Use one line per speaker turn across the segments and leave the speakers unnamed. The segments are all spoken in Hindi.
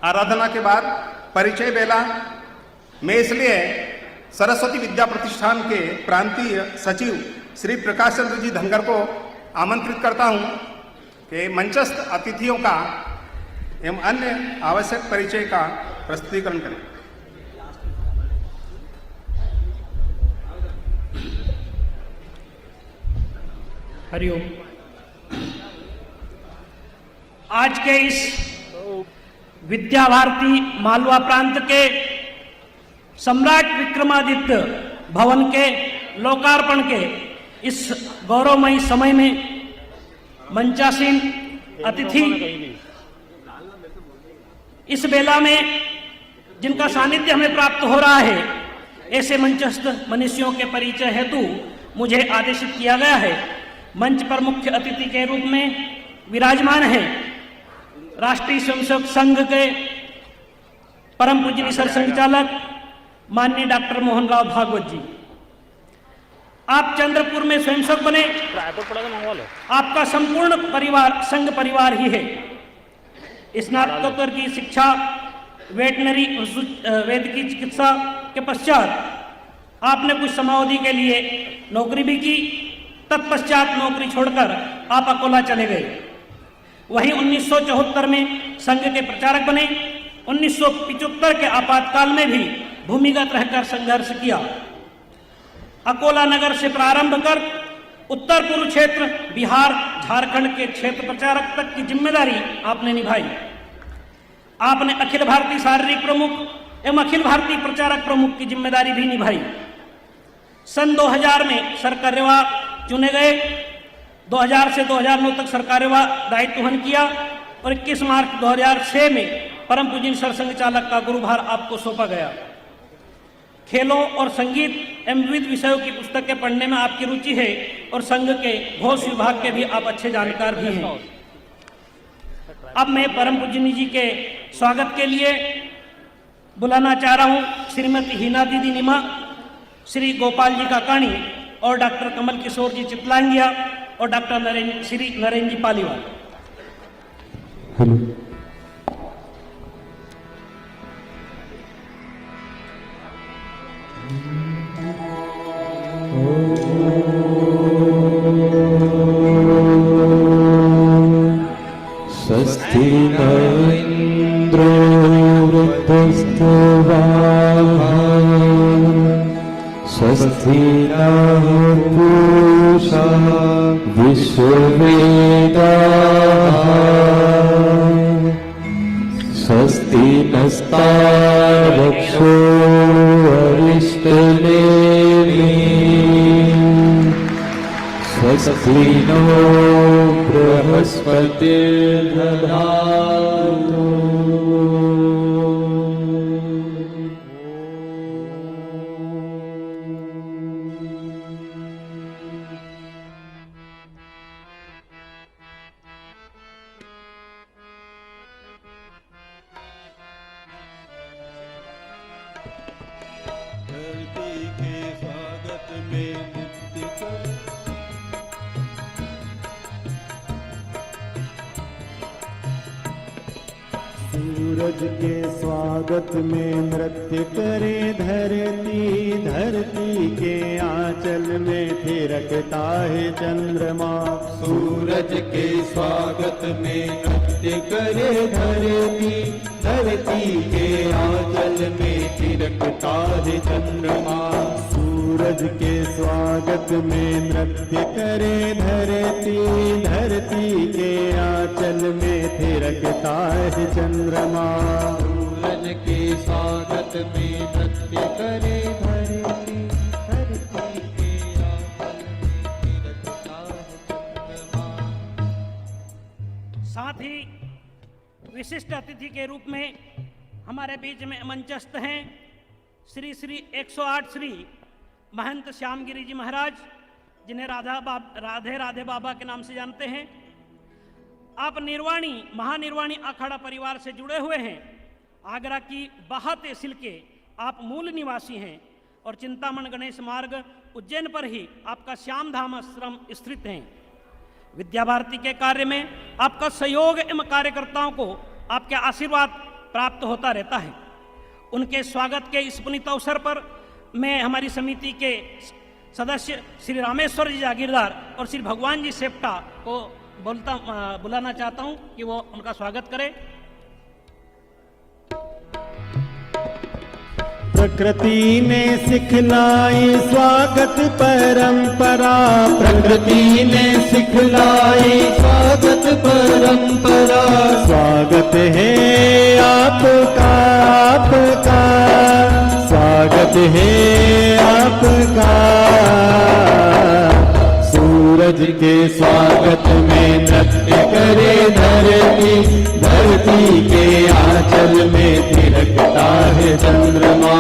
आराधना के बाद परिचय बेला मैं इसलिए सरस्वती विद्या प्रतिष्ठान के प्रांतीय सचिव श्री प्रकाश चंद्र जी धनगर को आमंत्रित करता हूं कि मंचस्थ अतिथियों का एवं अन्य आवश्यक परिचय का प्रस्तुतिकरण करें।
हरिओम। आज के इस विद्या भारती मालवा प्रांत के सम्राट विक्रमादित्य भवन के लोकार्पण के इस गौरवमयी समय में मंचासीन अतिथि इस बेला में जिनका सानिध्य हमें प्राप्त हो रहा है, ऐसे मंचस्थ मनुष्यों के परिचय हेतु मुझे आदेशित किया गया है। मंच पर मुख्य अतिथि के रूप में विराजमान हैं राष्ट्रीय स्वयंसेवक संघ के परम पूजनीय सरसंघचालक माननीय डॉक्टर मोहन राव भागवत जी। आप चंद्रपुर में स्वयंसेवक बने, आपका संपूर्ण परिवार संघ परिवार ही है। स्नातकोत्तर की शिक्षा वेटनरी वैद्य की चिकित्सा के पश्चात आपने कुछ समावधि के लिए नौकरी भी की। तत्पश्चात नौकरी छोड़कर आप अकोला चले गए। वहीं 1974 में संघ के प्रचारक बने। 1975 के आपातकाल में भी भूमिगत रहकर संघर्ष किया। अकोला नगर से प्रारंभ कर उत्तर पूर्व क्षेत्र बिहार झारखंड के क्षेत्र प्रचारक तक की जिम्मेदारी आपने निभाई। आपने अखिल भारतीय शारीरिक प्रमुख एवं अखिल भारतीय प्रचारक प्रमुख की जिम्मेदारी भी निभाई। सन 2000 में सरकार्यवाह चुने गए। 2000 से 2009 तक सरकार्यवाह दायित्व वहन किया और 21 मार्च 2006 में परम पूजनीय सरसंघचालक का गुरुभार आपको सौंपा गया। खेलों और संगीत एवं विविध विषयों की पुस्तकें पढ़ने में आपकी रुचि है और संघ के घोष विभाग के भी आप अच्छे जानकार भी हैं। अब मैं परम पूजनीय जी के स्वागत के लिए बुलाना चाह रहा हूं श्रीमती हिना दीदी निमा, श्री गोपाल जी काकाणी और डॉक्टर कमल किशोर जी चितलांगिया और डॉक्टर श्री नरेंद्र जी पालीवाल।
स्वस्ति न इंद्रो वृद्धस्तु स्वस्ति नः पूषा विश्ववेदाः स्वस्ति नस्तारक्षो अरिष्टनेमिः स्वस्ति नो बृहस्पतिर्दधातु।
सूरज के स्वागत में नृत्य करे धरती, धरती के आंचल में थिरकता है चंद्रमा।
सूरज के स्वागत में नृत्य करे धरती, धरती के आंचल में थिरकता है चंद्रमा।
सूरज के स्वागत में नृत्य करे धरती, धरती के आंचल में थिरकता है चंद्रमा।
सूरज के स्वागत में नृत्य करे धरती, धरती के आंचल में थिरकता है चंद्रमा।
साथ ही विशिष्ट अतिथि के रूप में हमारे बीच में मंचस्थ हैं श्री 108 श्री महंत श्यामगिरी जी महाराज, जिन्हें राधे राधे बाबा के नाम से जानते हैं। आप निर्वाणी महानिर्वाणी अखाड़ा परिवार से जुड़े हुए हैं। आगरा की बाहा तहसील के आप मूल निवासी हैं और चिंतामण गणेश मार्ग उज्जैन पर ही आपका श्याम धाम आश्रम स्थित है। विद्या भारती के कार्य में आपका सहयोग एवं कार्यकर्ताओं को आपके आशीर्वाद प्राप्त होता रहता है। उनके स्वागत के इस पुनीत अवसर पर मैं हमारी समिति के सदस्य श्री रामेश्वर जी जागीरदार और श्री भगवान जी सेप्टा को बुलाना चाहता हूं कि वो उनका स्वागत करें।
प्रकृति ने सिखलाई स्वागत परंपरा, प्रकृति ने सिखलाई स्वागत परंपरा। स्वागत है आपका आपका, स्वागत है आपका। सूरज के स्वागत में नृत्य करे धरती, धरती के आंचल में थिरकता है चंद्रमा।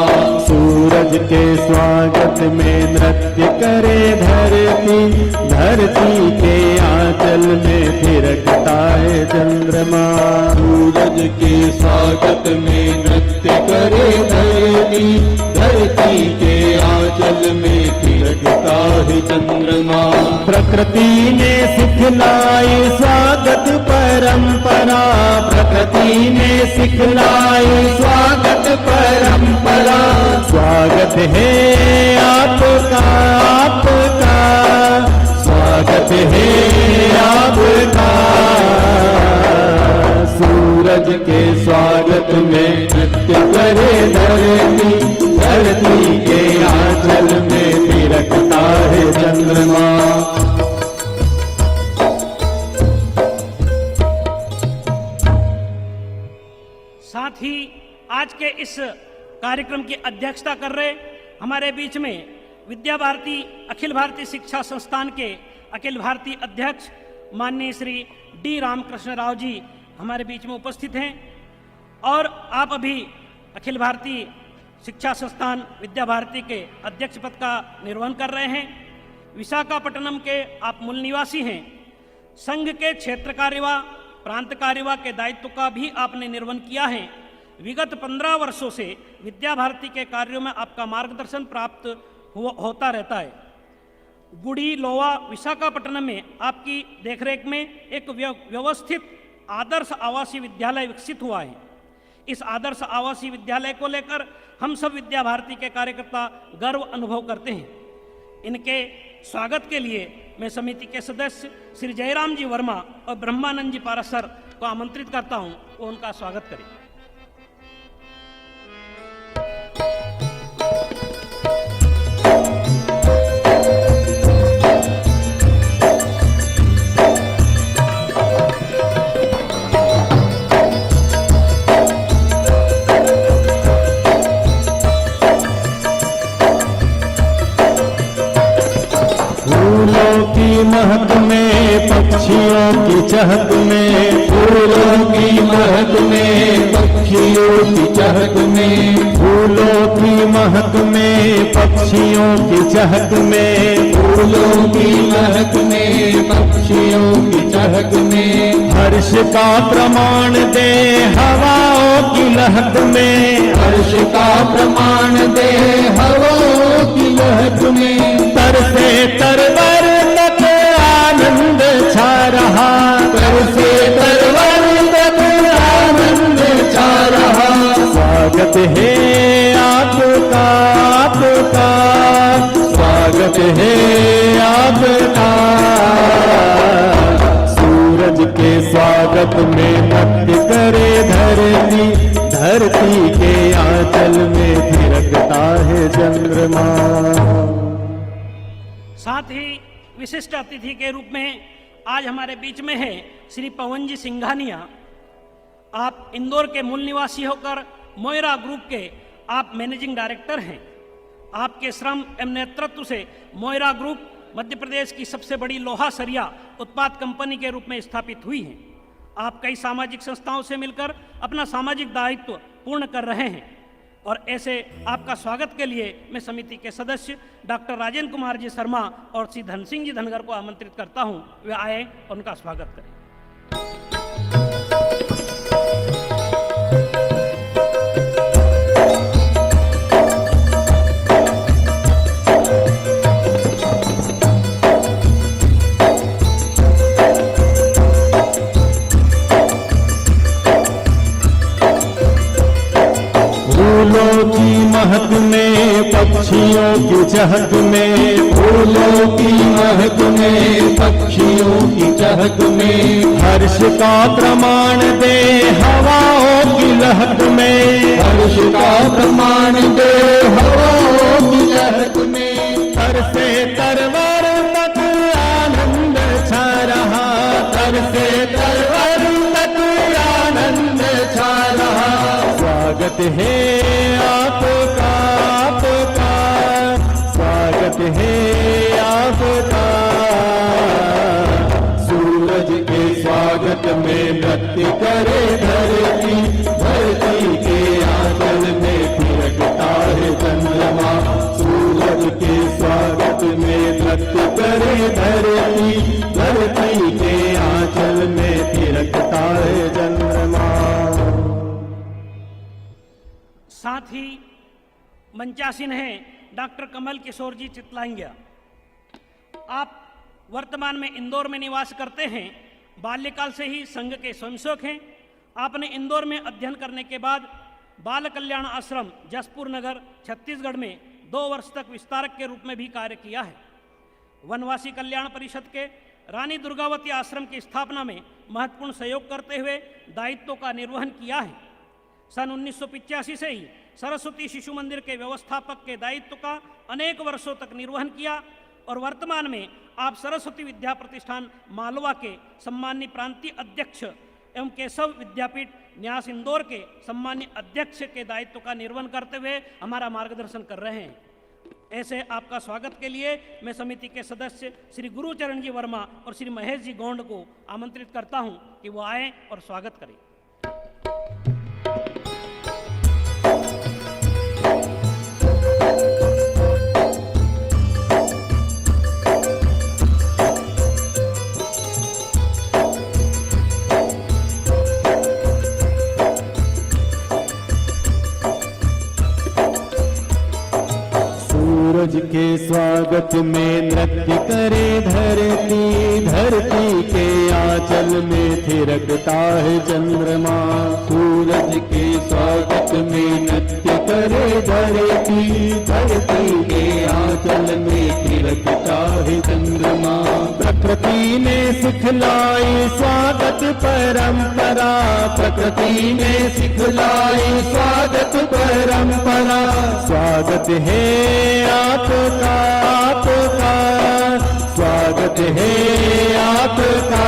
सूरज के स्वागत में नृत्य करे धरती, धरती के आंचल में थिरकता है चंद्रमा। सूरज के स्वागत में नृत्य करे धरती, धरती के आंचल में थिरकता है चंद्रमा। प्रकृति ने सिखलाई स्वागत परंपरा, प्रकृति ने सिखलाई स्वागत परंपरा। स्वागत है आपका आपका, स्वागत है आपका। सूरज के स्वागत में नृत्य करे धरती, धरती के आंचल में थिरकता है चंद्रमा।
साथ ही आज के इस कार्यक्रम की अध्यक्षता कर रहे हमारे बीच में विद्या भारती अखिल भारतीय शिक्षा संस्थान के अखिल भारतीय अध्यक्ष माननीय श्री डी रामकृष्ण राव जी हमारे बीच में उपस्थित हैं। और आप अभी अखिल भारतीय शिक्षा संस्थान विद्या भारती के अध्यक्ष पद का निर्वहन कर रहे हैं। विशाखापट्टनम के आप मूल निवासी हैं। संघ के क्षेत्र कार्यवा प्रांत कार्यवा के दायित्व का भी आपने निर्वहन किया है। विगत 15 वर्षों से विद्या भारती के कार्यों में आपका मार्गदर्शन प्राप्त होता रहता है। गुड़ी लोवा विशाखापट्टनम में आपकी देखरेख में एक व्यवस्थित आदर्श आवासीय विद्यालय विकसित हुआ है। इस आदर्श आवासीय विद्यालय को लेकर हम सब विद्या भारती के कार्यकर्ता गर्व अनुभव करते हैं। इनके स्वागत के लिए मैं समिति के सदस्य श्री जयराम जी वर्मा और ब्रह्मानंद जी पारासर को आमंत्रित करता हूं, वो उनका स्वागत करें।
महक में पक्षियों की चहक में, फूलों की महक में पक्षियों की चहक में, फूलों की महक में पक्षियों की चहक में, फूलों की महक में पक्षियों की चहक में। हर्ष का प्रमाण दे हवाओं की लहक में, हर्ष का प्रमाण दे हवाओं की लहक में। तरसे तरवर तक आनंद छा रहा, तरसे तरवर तक आनंद छा रहा। स्वागत है आपका आपका, स्वागत है आपका। सूरज के स्वागत में नृत्य करे धरती, धरती के आंचल में थिरकता है चंद्रमा।
साथ ही विशिष्ट अतिथि के रूप में आज हमारे बीच में है श्री पवन जी सिंघानिया। आप इंदौर के मूल निवासी होकर मोयरा ग्रुप के आप मैनेजिंग डायरेक्टर हैं। आपके श्रम एवं नेतृत्व से मोयरा ग्रुप मध्य प्रदेश की सबसे बड़ी लोहा सरिया उत्पाद कंपनी के रूप में स्थापित हुई है। आप कई सामाजिक संस्थाओं से मिलकर अपना सामाजिक दायित्व पूर्ण कर रहे हैं और ऐसे आपका स्वागत के लिए मैं समिति के सदस्य डॉक्टर राजेंद्र कुमार जी शर्मा और श्री धन सिंह जी धनगर को आमंत्रित करता हूं, वे आए और उनका स्वागत करें।
फूलों की महक में पक्षियों की चहक में, फूलों की महक में पक्षियों की चहक में, हर्ष का प्रमाण दे हवाओं की लहक में, हर्ष का प्रमाण दे हवाओं की लहक में, तर से तरवर तक आनंद छा रहा, तर से तरवर तक आनंद छा रहा। स्वागत है आपका आपका, स्वागत है आपका। सूरज के स्वागत में नृत्य करे धरती, धरती के आंचल में थिरकता है चंद्रमा। सूरज के स्वागत में नृत्य करे धरती, धरती के आंचल में थिरकता है चंद्रमा।
साथ ही मंचासीन हैं डॉक्टर कमल किशोर जी चितलांगिया। आप वर्तमान में इंदौर में निवास करते हैं। बाल्यकाल से ही संघ के स्वयंसेवक हैं। आपने इंदौर में अध्ययन करने के बाद बाल कल्याण आश्रम जसपुर नगर छत्तीसगढ़ में 2 वर्ष तक विस्तारक के रूप में भी कार्य किया है। वनवासी कल्याण परिषद के रानी दुर्गावती आश्रम की स्थापना में महत्वपूर्ण सहयोग करते हुए दायित्वों का निर्वहन किया है। सन 1985 से ही सरस्वती शिशु मंदिर के व्यवस्थापक के दायित्व का अनेक वर्षों तक निर्वहन किया और वर्तमान में आप सरस्वती विद्या प्रतिष्ठान मालवा के सम्मान्य प्रांतीय अध्यक्ष एवं केशव विद्यापीठ न्यास इंदौर के सम्मान्य अध्यक्ष के दायित्व का निर्वहन करते हुए हमारा मार्गदर्शन कर रहे हैं। ऐसे आपका स्वागत के लिए मैं समिति के सदस्य श्री गुरुचरण जी वर्मा और श्री महेश जी गोंड को आमंत्रित करता हूं कि वो आए और स्वागत करें।
सूरज के स्वागत में नृत्य करे धरती, धरती के आंचल में थिरकता है चंद्रमा। सूरज के स्वागत में नृत्य करे धरती, धरती के आंचल में थिरकता है चंद्रमा। प्रकृति ने सिखलाई स्वागत परंपरा, प्रकृति ने सिखलाई स्वागत परंपरा। स्वागत है आपका आपका, स्वागत है आपका।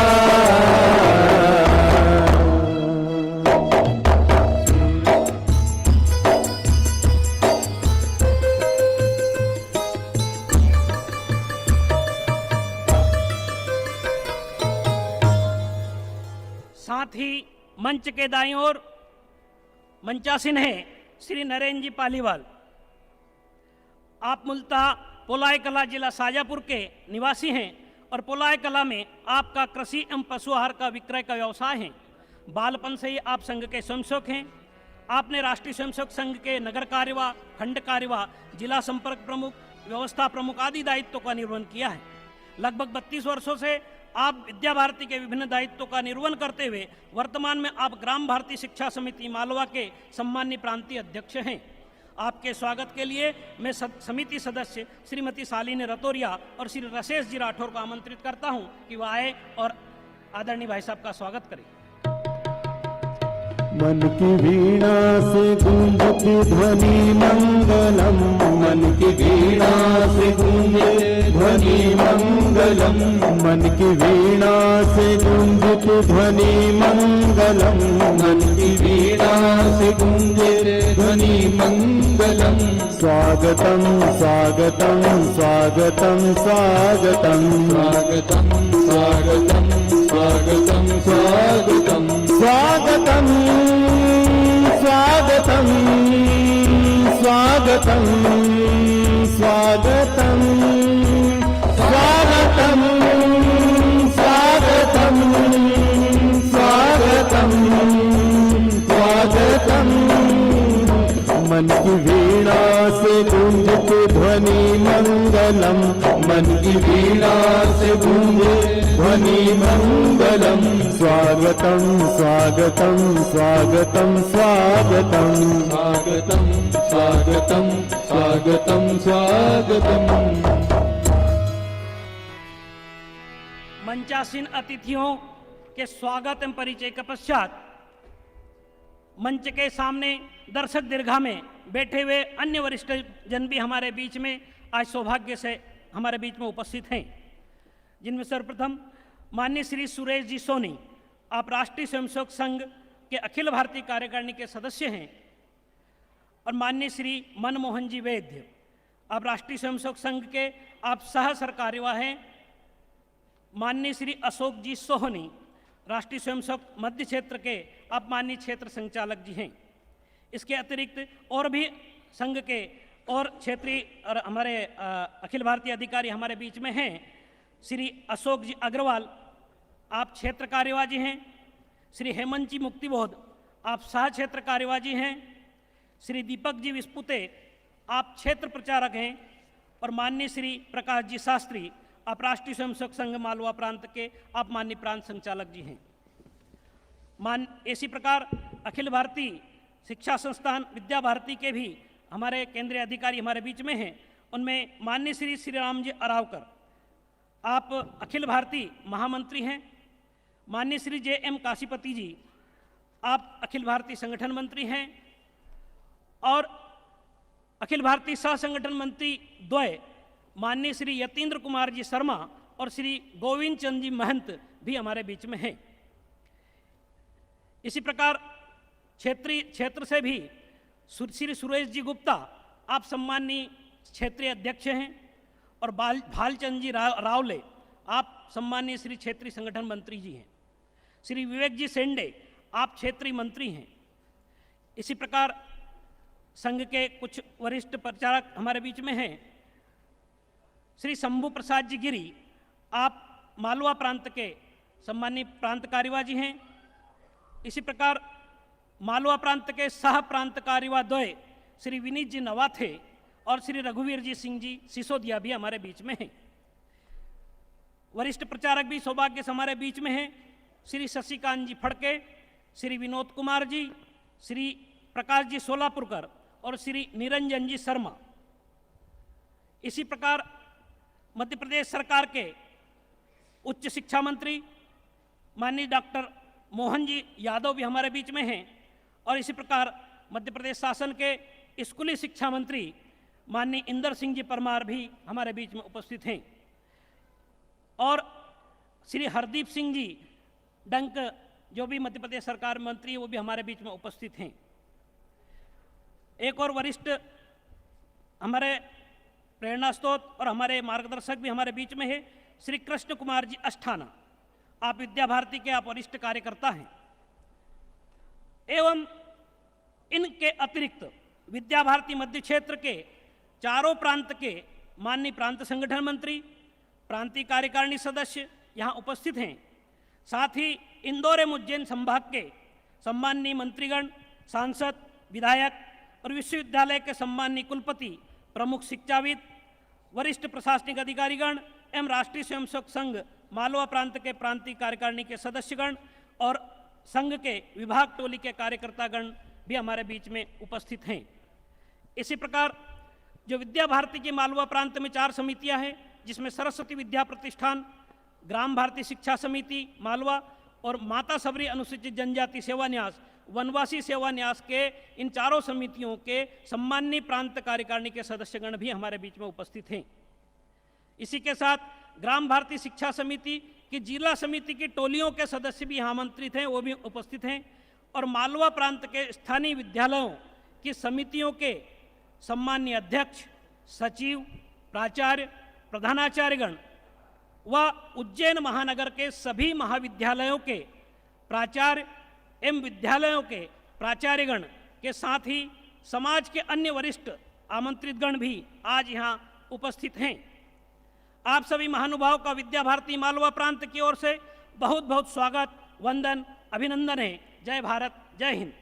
साथ ही मंच के दाईं ओर मंचासीन हैं श्री नरेंद्र जी पालीवाल। आप मूलतः पोलाय कला जिला शाजापुर के निवासी हैं और पोलाय कला में आपका कृषि एवं पशु आहार का विक्रय का व्यवसाय है। बालपन से ही आप संघ के स्वयंसेवक हैं। आपने राष्ट्रीय स्वयंसेवक संघ के नगर कार्यवाह, खंड कार्यवाह, जिला संपर्क प्रमुख, व्यवस्था प्रमुख आदि दायित्वों का निर्वहन किया है। लगभग 32 वर्षों से आप विद्या भारती के विभिन्न दायित्वों का निर्वहन करते हुए वर्तमान में आप ग्राम भारती शिक्षा समिति मालवा के सम्मान्य प्रांतीय अध्यक्ष हैं। आपके स्वागत के लिए मैं समिति सदस्य श्रीमती शालिनी रतोरिया और श्री रसेश जी राठौर को आमंत्रित करता हूं कि वह आए और आदरणीय भाई साहब का स्वागत करें।
मन की वीणा से गूंजती ध्वनि मंगलम, मन की वीणा से गूंजती ध्वनि मंगलम, मन की वीणा से गूंजती ध्वनि मंगलम, मन की वीणा से गूंजती ध्वनि मंगलम। स्वागतम स्वागतम स्वागतम स्वागतम स्वागतम स्वागतम स्वागतम स्वागतम स्वागतम स्वागतम स्वागतम स्वागतम स्वागतम स्वागतम स्वागतम स्वागतम। मन की वीणा से गूंजती ध्वनि ध्वनि मंगलम, मन की वीणा से गूंजे ध्वनि मंगलम। स्वागतम स्वागतम स्वागतम स्वागतम,
स्वागतम स्वागतम स्वागतम स्वागतम।
मंचासीन अतिथियों के स्वागत एवं परिचय के पश्चात मंच के सामने दर्शक दीर्घा में बैठे हुए अन्य वरिष्ठ जन भी हमारे बीच में आज सौभाग्य से हमारे बीच में उपस्थित हैं, जिनमें सर्वप्रथम माननीय श्री सुरेश जी सोनी, आप राष्ट्रीय स्वयंसेवक संघ के अखिल भारतीय कार्यकारिणी के सदस्य हैं, और माननीय श्री मनमोहन जी वैद्य, आप राष्ट्रीय स्वयंसेवक संघ के आप सह सरकार्यवाह हैं। माननीय श्री अशोक जी सोहनी, राष्ट्रीय स्वयंसेवक मध्य क्षेत्र के आप माननीय क्षेत्र संचालक जी हैं। इसके अतिरिक्त और भी संघ के और क्षेत्रीय और हमारे अखिल भारतीय अधिकारी हमारे बीच में हैं। श्री अशोक जी अग्रवाल, आप क्षेत्र कार्यवाह जी हैं। श्री हेमंत जी मुक्तिबोध, आप सह क्षेत्र कार्यवाह जी हैं। श्री दीपक जी विस्पुते, आप क्षेत्र प्रचारक हैं। और माननीय श्री प्रकाश जी शास्त्री, आप राष्ट्रीय स्वयंसेवक संघ मालवा प्रांत के आप माननीय प्रांत संचालक जी हैं। इसी प्रकार अखिल भारतीय शिक्षा संस्थान विद्या भारती के भी हमारे केंद्रीय अधिकारी हमारे बीच में हैं। उनमें माननीय श्री श्री राम जी अरावकर, आप अखिल भारतीय महामंत्री हैं। माननीय श्री जे.एम. काशीपति जी, आप अखिल भारतीय संगठन मंत्री हैं। और अखिल भारतीय सह संगठन मंत्री द्वय माननीय श्री यतीन्द्र कुमार जी शर्मा और श्री गोविंद चंद जी महंत भी हमारे बीच में हैं। इसी प्रकार क्षेत्रीय क्षेत्र से भी श्री सुरेश जी गुप्ता, आप सम्माननीय क्षेत्रीय अध्यक्ष हैं। और भालचंद जी रावले, आप सम्माननीय श्री क्षेत्रीय संगठन मंत्री जी हैं। श्री विवेक जी सेंडे, आप क्षेत्रीय मंत्री हैं। इसी प्रकार संघ के कुछ वरिष्ठ प्रचारक हमारे बीच में हैं। श्री शंभू प्रसाद जी गिरी, आप मालवा प्रांत के सम्मानीय प्रांत कार्यवाह जी हैं। इसी प्रकार मालवा प्रांत के सह प्रांत कार्यवाह द्वय श्री विनीत जी नवाथे और श्री रघुवीर जी सिंह जी सिसोदिया भी हमारे बीच में हैं। वरिष्ठ प्रचारक भी सौभाग्य से हमारे बीच में हैं। श्री शशिकांत जी फड़के, श्री विनोद कुमार जी, श्री प्रकाश जी सोलापुरकर और श्री निरंजन जी शर्मा। इसी प्रकार मध्य प्रदेश सरकार के उच्च शिक्षा मंत्री माननीय डॉक्टर मोहन जी यादव भी हमारे बीच में हैं। और इसी प्रकार मध्य प्रदेश शासन के स्कूली शिक्षा मंत्री माननीय इंदर सिंह जी परमार भी हमारे बीच में उपस्थित हैं। और श्री हरदीप सिंह जी डंक, जो भी मध्य प्रदेश सरकार मंत्री है, वो भी हमारे बीच में उपस्थित हैं। एक और वरिष्ठ हमारे प्रेरणा स्रोत और हमारे मार्गदर्शक भी हमारे बीच में है, श्री कृष्ण कुमार जी अष्ठाना, आप विद्या भारती के आप वरिष्ठ कार्यकर्ता हैं। एवं इनके अतिरिक्त विद्या भारती मध्य क्षेत्र के चारों प्रांत के माननीय प्रांत संगठन मंत्री, प्रांतीय कार्यकारिणी सदस्य यहाँ उपस्थित हैं। साथ ही इंदौर एवं उज्जैन संभाग के सम्माननीय मंत्रीगण, सांसद, विधायक और विश्वविद्यालय के सम्माननीय कुलपति, प्रमुख शिक्षाविद, वरिष्ठ प्रशासनिक अधिकारीगण एवं राष्ट्रीय स्वयंसेवक संघ मालवा प्रांत के प्रांतीय कार्यकारिणी के सदस्यगण और संघ के विभाग टोली के कार्यकर्तागण भी हमारे बीच में उपस्थित हैं। इसी प्रकार जो विद्या भारती के मालवा प्रांत में 4 समितियां हैं, जिसमें सरस्वती विद्या प्रतिष्ठान, ग्राम भारती शिक्षा समिति मालवा और माता सबरी अनुसूचित जनजाति सेवा न्यास, वनवासी सेवा न्यास के इन चारों समितियों के सम्माननीय प्रांत कार्यकारिणी के सदस्यगण भी हमारे बीच में उपस्थित हैं। इसी के साथ ग्राम भारती शिक्षा समिति की जिला समिति की टोलियों के सदस्य भी यहाँ आमंत्रित हैं, वो भी उपस्थित हैं। और मालवा प्रांत के स्थानीय विद्यालयों की समितियों के सम्माननीय अध्यक्ष, सचिव, प्राचार्य, प्रधानाचार्यगण व उज्जैन महानगर के सभी महाविद्यालयों के प्राचार्य एवं विद्यालयों के प्राचार्यगण के साथ ही समाज के अन्य वरिष्ठ आमंत्रितगण भी आज यहाँ उपस्थित हैं। आप सभी महानुभाव का विद्या भारती मालवा प्रांत की ओर से बहुत बहुत स्वागत, वंदन, अभिनंदन है। जय भारत, जय हिंद।